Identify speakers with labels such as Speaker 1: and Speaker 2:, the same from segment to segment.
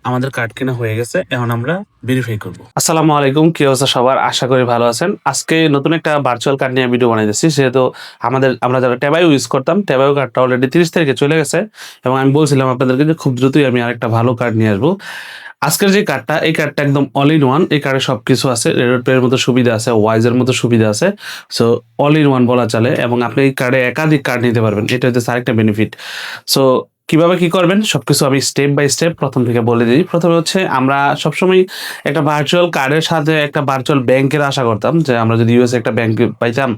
Speaker 1: আমাদের কার্ড কেনা হয়ে গেছে, এখন আমরা ভেরিফাই করব।
Speaker 2: আসসালামু আলাইকুম, কি অবস্থা সবার? আশা করি ভালো আছেন। আজকে নতুন একটা ভার্চুয়াল কার্ড নিয়ে ভিডিও বানাইতেছি। যেহেতু আমরা যারা ট্যাবায়ু ইউজ করতাম, ট্যাবায়ু কার্ডটা অলরেডি 30 তারিখে চলে গেছে এবং আমি বলছিলাম আপনাদেরকে যে খুব দ্রুতই আমি আরেকটা ভালো কার্ড নিয়ে আসবো। আজকের যে কার্ডটা, এই কার্ডটা একদম অল ইন ওয়ান। এই কার্ডে সবকিছু আছে। রেডট পে এর মতো সুবিধা আছে, ওয়াইজ এর মতো সুবিধা আছে। সো অল ইন ওয়ান বলা চলে এবং আপনি এই কার্ডে একাধিক কার্ড নিতে পারবেন। এটা হচ্ছে আরেকটা বেনিফিট। সো কিভাবে কি করবেন সবকিছু আমি স্টেপ বাই স্টেপ প্রথম থেকে বলে দিই। প্রথমে হচ্ছে আমরা সবসময় একটা ভার্চুয়াল কার্ডের সাথে একটা ভার্চুয়াল ব্যাংকের আশা করতাম যে আমরা যদি ইউএস একটা ব্যাংক পাইতাম,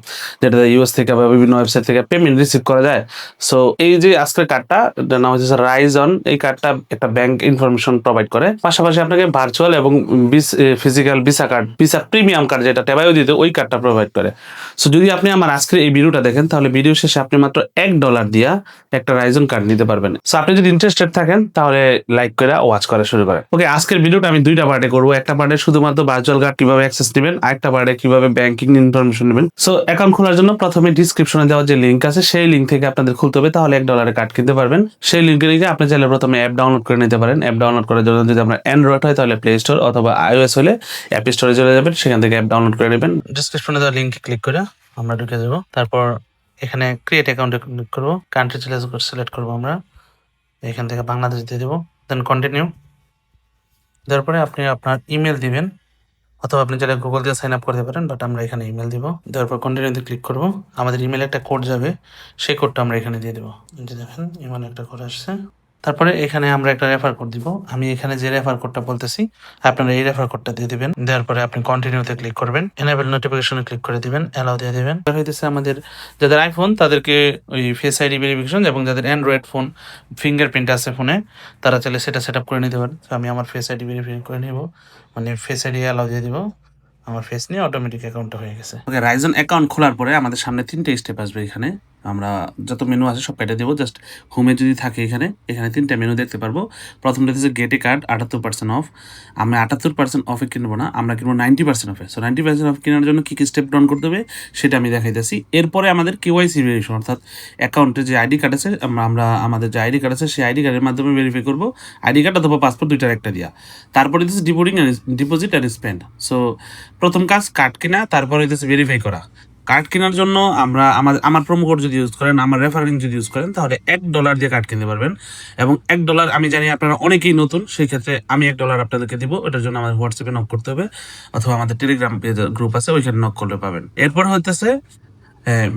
Speaker 2: যেটাতে ইউএস থেকে বা বিভিন্ন ওয়েবসাইট থেকে পেমেন্ট রিসিভ করা যায়। সো এই যে আজকের কার্ডটা, এটার নাম হচ্ছে রাইজন। এই কার্ডটা একটা ব্যাংক ইনফরমেশন প্রোভাইড করে, পাশাপাশি আপনাকে ভার্চুয়াল এবং physical visa card, visa premium card যেটা টেবায়ও দিতে, ওই কার্ডটা প্রোভাইড করে। সো যদি আপনি আমার আজকের এই ভিডিওটা দেখেন, তাহলে ভিডিও শেষে আপনি মাত্র $1 দিয়া একটা রাইজন কার্ড নিতে পারবেন। সো আপনি যদি ইন্টারেস্টেড থাকেন তাহলে লাইক করে ওয়াচ করা শুরু করেন। ওকে, আজকের ভিডিওটা আমি দুইটা পার্টে করবো। একটা পার্টে শুধুমাত্র ভার্চুয়াল কার্ড কিভাবে অ্যাক্সেস নেবেন, আরেকটা পার্টে কিভাবে ব্যাংকিং ইনফরমেশন নেবেন। সো অ্যাকাউন্ট খোলার জন্য প্রথমে ডিসক্রিপশনে দেওয়া যে লিঙ্ক আছে, সেই লিঙ্ক থেকে আপনাদের খুলতে হবে, তাহলে $1 কার্ড কিনতে পারবেন। সেই লিঙ্কে লিখে আপনি চাইলে প্রথমে অ্যাপ ডাউনলোড করে নিতে পারেন। অ্যাপ ডাউনলোড করার জন্য যদি আপনার অ্যান্ড্রয়েড হয় তাহলে প্লে স্টোর, অথবা iOS হলে অ্যাপ স্টোরে চলে যাবেন, সেখান থেকে অ্যাপ ডাউনলোড করে নেবেন। ডিসক্রিপশনে দেওয়া লিঙ্কে ক্লিক করে আমরা ঢুকে যাবো। তারপর এখানে ক্রিয়েট অ্যাকাউন্টে ক্লিক করবো, কান্ট্রি সিলেক্ট করবো আমরা। এখান থেকে বাংলাদেশ দিয়ে দেবো, দেন কন্টিনিউ দেওয়ার পরে আপনি আপনার ইমেল দিবেন, অথবা আপনি চাইলে গুগল দিয়ে সাইন আপ করতে পারেন, বাট আমরা এখানে ইমেল দিব। দেওয়ার পর কন্টিনিউতে ক্লিক করবো। আমাদের ইমেলে একটা কোড যাবে, সেই কোডটা আমরা এখানে দিয়ে দেবো। যে দেখেন ইমেলে একটা কোড আসছে। তারপরে এখানে আমরা একটা রেফার কোড দিব। আমি এখানে যে রেফার কোডটা বলতেছি, আপনারা এই রেফার কোডটা দিয়ে দিবেন। দেওয়ার পরে আপনি কন্টিনিউতে ক্লিক করবেন, এনেবল নোটিফিকেশনে ক্লিক করে দিবেন, অ্যালাউ দিয়ে দিবেন। হইতেছে আমাদের যাদের আইফোন তাদেরকে ওই ফেস আইডি ভেরিফিকেশন, এবং যাদের অ্যান্ড্রয়েড ফোন ফিঙ্গারপ্রিন্ট আছে ফোনে, তারা চাইলে সেটা সেট আপ করে নিতে পারেন। তো আমি আমার ফেস আইডি ভেরিফাই করে নেব, মানে ফেস আইডি অ্যালাউ দিয়ে দিব। আমার ফেস নিয়ে অটোমেটিক অ্যাকাউন্টটা হয়ে গেছে। ওকে, রাইজন অ্যাকাউন্ট খোলার পরে আমাদের সামনে 3টে স্টেপ আসবে। এখানে আমরা যত মেনু আছে সব কেটে দেবো। জাস্ট হোমে যদি থাকে এখানে 3টে মেনু দেখতে পারবো। প্রথমটা হচ্ছে গেট এ কার্ড, 78% অফ। আমরা 78% অফে কিনবো না, আমরা কিনবো 90% অফে। সো 90% অফ কেনার জন্য কী কী স্টেপ ডাউন করতে হবে সেটা আমি দেখাইতেছি। এরপরে আমাদের কেওয়াইসি ভেরিফিকেশন, অর্থাৎ অ্যাকাউন্টে যে আইডি কার্ড আছে, আমাদের যে আইডি কার্ড আছে সেই আইডি কার্ডের মাধ্যমে ভেরিফাই করবো। আইডি কার্ড অথবা পাসপোর্ট, দুইটার একটা দিয়া। তারপরে হচ্ছে ডিপোজিট আর স্পেন্ড। সো প্রথম কাজ কার্ড কেনা, তারপরে হচ্ছে ভেরিফাই করা। কার্ড কেনার জন্য আমার প্রোমো কোড যদি ইউজ করেন, আমার রেফারেন্স যদি ইউজ করেন, তাহলে $1 দিয়ে কার্ড কিনতে পারবেন। এবং $1 আমি জানি আপনারা অনেকেই নতুন, সেই ক্ষেত্রে আমি $1 আপনাদেরকে দিব। ওটার জন্য আমাদের হোয়াটসঅ্যাপে নক করতে হবে, অথবা আমাদের টেলিগ্রাম পেজ গ্রুপ আছে, ওইখানে নক করলে পাবেন। এরপর হইতেছে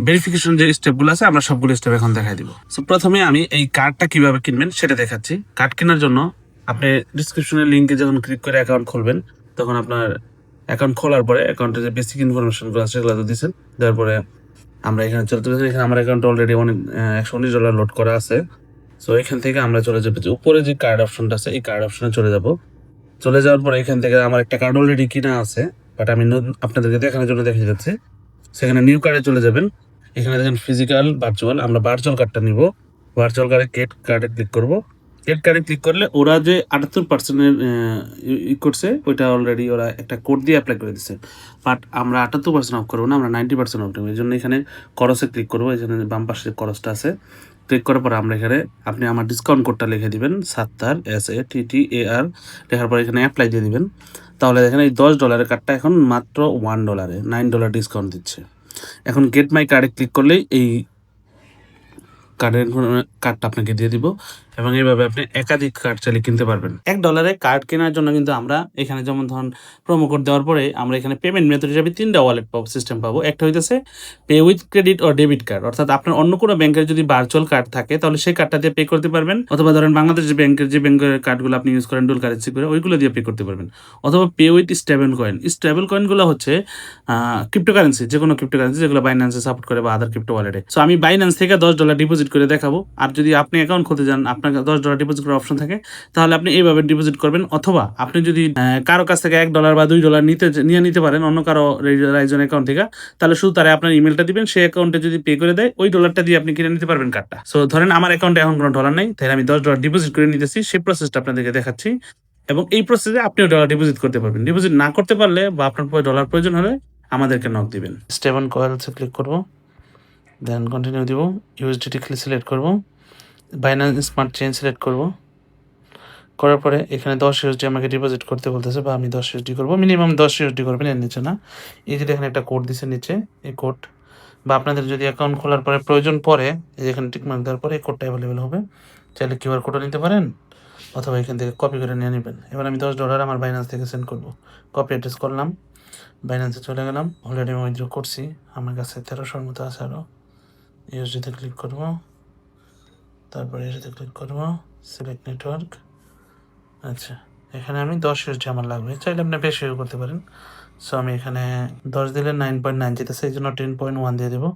Speaker 2: ভেরিফিকেশন যে স্টেপগুলো আছে, আমরা সবগুলো স্টেপ এখন দেখাই দিব। সো প্রথমে আমি এই কার্ডটা কিভাবে কিনবেন সেটা দেখাচ্ছি। কার্ড কেনার জন্য আপনি ডিসক্রিপশনের লিঙ্কে যখন ক্লিক করে অ্যাকাউন্ট খুলবেন, তখন আপনার অ্যাকাউন্ট খোলার পরে অ্যাকাউন্টের যে বেসিক ইনফরমেশনগুলো আছে সেগুলো তো দিচ্ছেন। দেওয়ার পরে আমরা এখানে চলতে পারছি। এখানে আমার অ্যাকাউন্ট অলরেডি অনেক $119 লোড করা আছে। সো এখান থেকে আমরা চলে যাবো যে উপরে যে কার্ড অপশনটা আছে, এই কার্ড অপশনে চলে যাব। চলে যাওয়ার পরে এখান থেকে আমার একটা কার্ড অলরেডি কিনা আছে, বাট আমি আপনাদেরকে দেখানোর জন্য দেখে যাচ্ছি। সেখানে নিউ কার্ডে চলে যাবেন। এখানে দেখেন ফিজিক্যাল, ভার্চুয়াল। আমরা ভার্চুয়াল কার্ডটা নিব। ভার্চুয়াল কার্ডে ক্লিক করব। গেট কার্ডে ক্লিক করলে ওরা যে 78% করছে, ওইটা অলরেডি ওরা একটা কোড দিয়ে অ্যাপ্লাই করে দিচ্ছে। বাট আমরা 78% অফ করবো না, আমরা 90% অফ দেবো। এই জন্য এখানে করসে ক্লিক করবো। এখানে বাম পাশে করসটা আছে, ক্লিক করার পর আমরা এখানে আপনি আমার ডিসকাউন্ট কোডটা লিখে দিবেন, সাত্তার, SATTAR। লেখার পর এখানে অ্যাপ্লাই দিয়ে দিবেন। তাহলে দেখেন এই $10 কার্ডটা এখন মাত্র $1, $9 ডিসকাউন্ট দিচ্ছে। এখন গেট মাই কার্ডে ক্লিক করলেই এই কার্ডটা আপনাকে দিয়ে দিব, এবং এইভাবে আপনি একাধিক কার্ড চাইলে কিনতে পারবেন। $1 কার্ড কেনার জন্য কিন্তু আমরা এখানে যেমন ধরুন প্রোমো কোড দেওয়ার পরে আমরা এখানে পেমেন্ট মেথড হিসাবে 3টা ওয়ালেট সিস্টেম পাবো। একটা হইতেছে পে উইথ ক্রেডিট ও ডেবিট কার্ড, অর্থাৎ আপনার অন্য কোনো ব্যাংকের যদি ভার্চুয়াল কার্ড থাকে তাহলে সেই কার্ডটা দিয়ে পে করতে পারবেন, অথবা ধরেন বাংলাদেশ যে ব্যাংকের কার্ডগুলো আপনি ইউজ করেন ডুয়াল কারেন্সি করে, ওইগুলো দিয়ে পে করতে পারবেন। অথবা pay with stable coin. Stable কয়েনগুলো হচ্ছে ক্রিপ্টোকারেন্সি, যে কোনো ক্রিপ্টোকারেন্সি যেগুলো বাইন্যান্সে সাপোর্ট করে বা আদার ক্রিপ্টো ওয়ালেটে। সো আমি বাইন্যান্স থেকে $10 ডিপোজিট করে দেখাবো। আর যদি আপনি অ্যাকাউন্ট খুলতে যান, আপনার $10 ডিপোজিট করার অপশন থাকে, তাহলে আপনি এইভাবে ডিপোজিট করবেন। অথবা আপনি যদি কারো কাছ থেকে $1 বা $2 নিতে পারেন অন্য কারো রাইজন অ্যাকাউন্ট থেকে, তাহলে শুধু তারা আপনার ইমেলটা দিবেন, সেই অ্যাকাউন্টে যদি পে করে দেয়, ওই ডলারটা দিয়ে আপনি কিনে নিতে পারবেন কার্ডটা। সো ধরেন আমার অ্যাকাউন্টে এখন কোনো ডলার নেই, তাই আমি $10 ডিপোজিট করে নিতেছি। সেই প্রসেসটা আপনাদেরকে দেখাচ্ছি, এবং এই প্রসেসে আপনিও ডলার ডিপোজিট করতে পারবেন। ডিপোজিট না করতে পারলে বা আপনার ডলার প্রয়োজন হলে আমাদেরকে নক দিবেন। স্টেবল কয়েলসে ক্লিক করব, দেন কন্টিনিউ দিব। USDT সিলেক্ট করব, বাইন্যান্স স্মার্ট চেইন সিলেক্ট করব, করার পরে এখানে 10 ইউএসডি আমাকে ডিপোজিট করতে বলতেছে, বা আমি 10 ইউএসডি করবো, মিনিমাম 10 ইউএসডি করবেন, এর নিচে না। এই যে দেখেন একটা কোড দিছে নিচে, এই কোড, বা আপনাদের যদি অ্যাকাউন্ট খোলার পরে প্রয়োজন পড়ে, এই যে এখানে টিক মার্ক দেওয়ার পরে এই কোডটা অ্যাভেলেবেল হবে, চাইলে কিউআর কোডও নিতে পারেন অথবা এখান থেকে কপি করে নিয়ে নেবেন। এবার আমি $10 আমার বাইন্যান্স থেকে সেন্ড করবো, কপি অ্যাড্রেস করলাম, বাইন্যান্সে চলে গেলাম, অলরেডি আমি উইথড্র করছি, আমার কাছে 1300-র মতো আছে আরও। ইউএসডিতে ক্লিক করব, তারপরে এটাতে ক্লিক করব, সিলেক্ট নেটওয়ার্ক। আচ্ছা, এখানে আমি 10 ইউএসডি আমার লাগবে, চাইলে আপনি বেশিও করতে পারেন। সো আমি এখানে 10 দিলে 9.9 যেতেছে, এই জন্য 10.1 দিয়ে দেবো,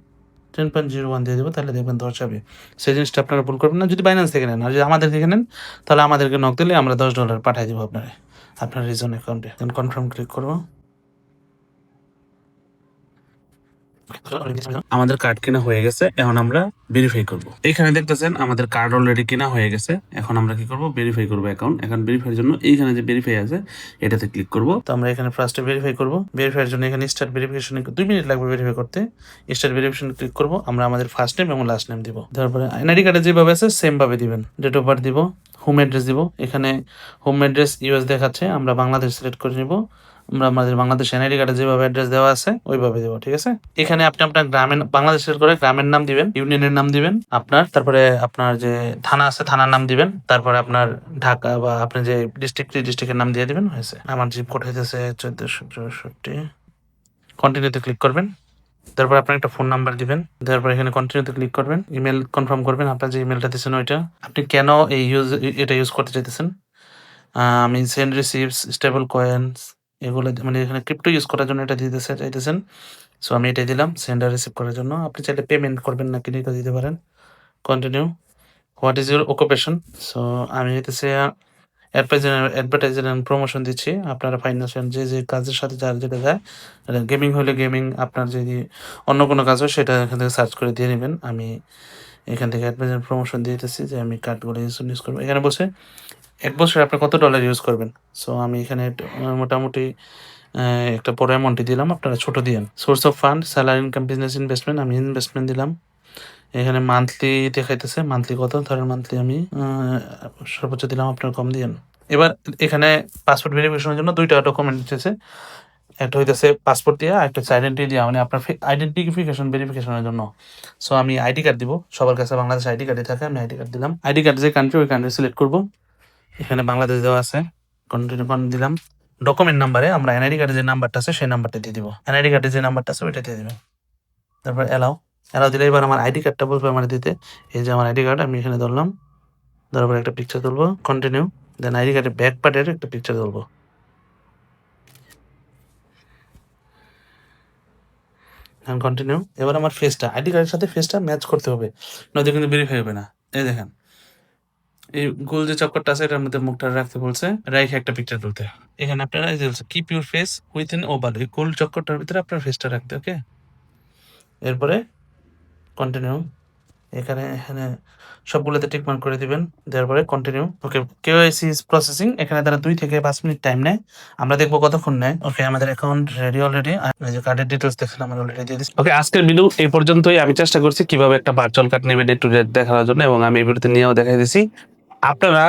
Speaker 2: 10.01 দিয়ে দেবো, তাহলে দেখবেন 10 যাবে। সেই জিনিসটা আপনারা ভুল করবেন না যদি বাইন্যান্স থেকে নেন। আর যদি আমাদের থেকে নেন তাহলে আমাদেরকে নক দিলে আমরা $10 পাঠিয়ে দেবো আপনার রিজন অ্যাকাউন্টে। দেন কনফার্ম ক্লিক করবো।
Speaker 1: আমাদের কার্ড কেনা হয়ে গেছে, এখন আমরা ভেরিফাই করব। এখানে দেখতেছেন আমাদের কার্ড অলরেডি কেনা হয়ে গেছে, এখন আমরা কি করব, ভেরিফাই করব অ্যাকাউন্ট। এখন ভেরিফাইয়ের জন্য এইখানে যে ভেরিফাই আছে এটাতে ক্লিক করব।
Speaker 2: তো আমরা এখানে ফার্স্টে ভেরিফাই করব। ভেরিফাইয়ের জন্য এখানে স্টার্ট ভেরিফিকেশন 2 মিনিট লাগবে ভেরিফাই করতে। স্টার্ট ভেরিফিকেশন ক্লিক করব, আমরা আমাদের ফার্স্ট নেম এবং লাস্ট নেম দিব। তারপরে এনআইডি কার্ডে যেভাবে আছে সেম ভাবে দিবেন। ডেট অফ বার্থ দিব, হোম অ্যাড্রেস দিব। এখানে হোম অ্যাড্রেস ইউএস দেখাচ্ছে, আমরা বাংলাদেশ সিলেক্ট করে নিব। আমরা আমাদের বাংলাদেশ এনআইডি কার্ডে যেভাবে অ্যাড্রেস দেওয়া আছে ওইভাবে দেবো, ঠিক আছে। এখানে আপনি আপনার গ্রামের বাংলাদেশের করে গ্রামের নাম দিবেন, ইউনিয়নের নাম দিবেন আপনার, তারপরে আপনার যে থানা আছে থানার নাম দিবেন, তারপরে আপনার ঢাকা বা আপনি যে ডিস্ট্রিক্টের নাম দিয়ে দিবেন, হয়েছে। আমার জিপ কোড হইতেছে 1464। কন্টিনিউতে ক্লিক করবেন, তারপর আপনার একটা ফোন নাম্বার দিবেন, তারপর এখানে কন্টিনিউতে ক্লিক করবেন, ইমেল কনফার্ম করবেন, আপনার যে ইমেলটা দিচ্ছেন ওইটা। আপনি কেন এটা ইউজ করতে চাইতেছেন, আমি সেন্ড রিসিভস, স্টেবল কয়েন্স, এগুলো মানে এখানে ক্রিপ্টো ইউজ করার জন্য এটা দিতে চাইতেছেন। সো আমি এটাই দিলাম সেন্ড আর রিসিভ করার জন্য। আপনি চাইলে পেমেন্ট করবেন না কিনে দিতে পারেন। Continue. What is your occupation, so আমি হইতেছে অ্যাডভার্টাইজার এন্ড প্রমোশন দিচ্ছি। আপনারা ফাইন্যান্সিয়াল যে কাজের সাথে যার যেটা যায়, গেমিং হলে গেমিং, আপনার যদি অন্য কোনো কাজ হয় সেটা এখান থেকে সার্চ করে দিয়ে নেবেন। আমি এখান থেকে অ্যাডভার্টাইজার প্রমোশন দিয়ে দিতেছি যে আমি কার্ডগুলো ইউজ করবো। এখানে বসে 1 বছরে আপনি কত ডলার ইউজ করবেন। সো আমি এখানে মোটামুটি একটা বড় অ্যামাউন্টই দিলাম, আপনারা ছোট দিয়েন। Source of fund, salary, income, business, investment, আমি ইনভেস্টমেন্ট দিলাম। এখানে মান্থলি দেখাইতেছে, মান্থলি কত, ধরেন মান্থলি আমি সর্বোচ্চ দিলাম, আপনার কম দিয়েন। এবার এখানে পাসপোর্ট ভেরিফিকেশনের জন্য 2টা ডকুমেন্ট দিতেছে, একটা হইতেছে পাসপোর্ট দিয়া, একটা হচ্ছে আইডেন্টিটি দিয়া, মানে আপনার আইডেন্টিফিকেশন ভেরিফিকেশনের জন্য। সো আমি আইডি কার্ড দিব, সবার কাছে বাংলাদেশ আইডি কার্ডই থাকে, আমি আইডি কার্ড দিলাম। আইডি কার্ড যে কান্ট্রি ওই কান্ট্রি সিলেক্ট করবো, এখানে বাংলাদেশ দেওয়া আছে, কন্টিনিউ দিলাম। ডকুমেন্ট নাম্বারে আমরা এনআইডি কার্ডে যে নাম্বারটা আছে সেই নাম্বারটা দিয়ে দিব, এনআইডি কার্ডে যে নাম্বারটা আছে ওইটা দিয়ে দিবেন। তারপর অ্যালাউ দিলে এবার আমার আইডি কার্ডটা বলবে আমার দিতে। এই যে আমার আইডি কার্ড আমি এখানে ধরলাম, ধরার পর একটা পিকচার তুলবো, কন্টিনিউ। দেন আইডি কার্ডের ব্যাক পার্টের একটা পিকচার তুলবো, কন্টিনিউ। এবার আমার ফেসটা আইডি কার্ডের সাথে ফেসটা ম্যাচ করতে হবে, নয়তো কিন্তু ভেরিফাই হবে না। এই দেখেন এই গোল যে চক্করটা আছে এটার মধ্যে মুখটা রাখতে বলছে, রাইখে একটা পিকচার তুলতে। এখানে আপনারা এই যে keep your face within oval, এই গোল চক্করটার ভিতরে আপনার ফেসটা রাখতে, ওকে। এরপরে কন্টিনিউ, এখানে সবগুলোতে টিক মার্ক করে দিবেন, দেওয়ার পরে continue. Okay, KYC is processing, এখানে তারা 2 থেকে 5 মিনিট টাইম নেয়, আমরা দেখবো কতক্ষণ নেয়। ওকে, আমাদের অ্যাকাউন্ট রেডি অলরেডি, এই যে কার্ডের ডিটেলস দেখেন আমরা অলরেডি দিয়ে দিচ্ছি। ওকে, আজকের ভিডিও এই পর্যন্তই। আমি চেষ্টা করছি কিভাবে একটা ভার্চুয়াল কার্ড নেবেন একটু দেখানোর জন্য, এবং আমি এই ভিডিওতে নিয়েও দেখাই দিছি। আপনারা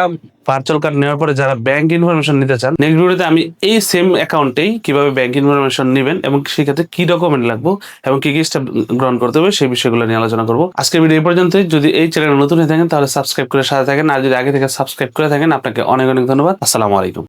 Speaker 2: ভার্চুয়াল কার্ড নেওয়ার পরে যারা ব্যাংক ইনফরমেশন নিতে চান, নেক্সট ভিডিওতে আমি এই সেম অ্যাকাউন্টেই কিভাবে ব্যাংক ইনফরমেশন নেবেন এবং সেক্ষেত্রে কি ডকুমেন্ট লাগবে এবং কি স্টেপ গ্রহণ করতে হবে সেই বিষয়গুলো নিয়ে আলোচনা করব। আজকের ভিডিও এই পর্যন্তই। যদি এই চ্যানেলে নতুন হয়ে থাকেন তাহলে সাবস্ক্রাইব করে সাথে থাকেন, আর যদি আগে থেকে সাবস্ক্রাইব করে থাকেন আপনাকে অনেক অনেক ধন্যবাদ। আসসালামু আলাইকুম।